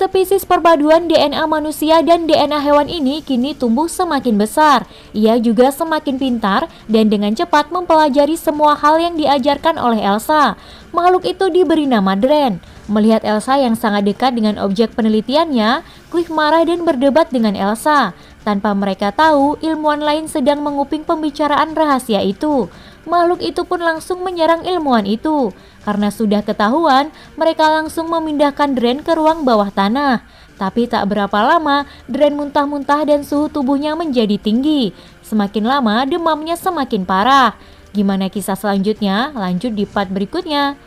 Spesies perpaduan DNA manusia dan DNA hewan ini kini tumbuh semakin besar. Ia juga semakin pintar dan dengan cepat mempelajari semua hal yang diajarkan oleh Elsa. Makhluk itu diberi nama Dren. Melihat Elsa yang sangat dekat dengan objek penelitiannya, Cliff marah dan berdebat dengan Elsa. Tanpa mereka tahu, ilmuwan lain sedang menguping pembicaraan rahasia itu. Makhluk itu pun langsung menyerang ilmuwan itu. Karena sudah ketahuan, mereka langsung memindahkan Dren ke ruang bawah tanah. Tapi tak berapa lama, Dren muntah-muntah dan suhu tubuhnya menjadi tinggi. Semakin lama, demamnya semakin parah. Gimana kisah selanjutnya? Lanjut di part berikutnya.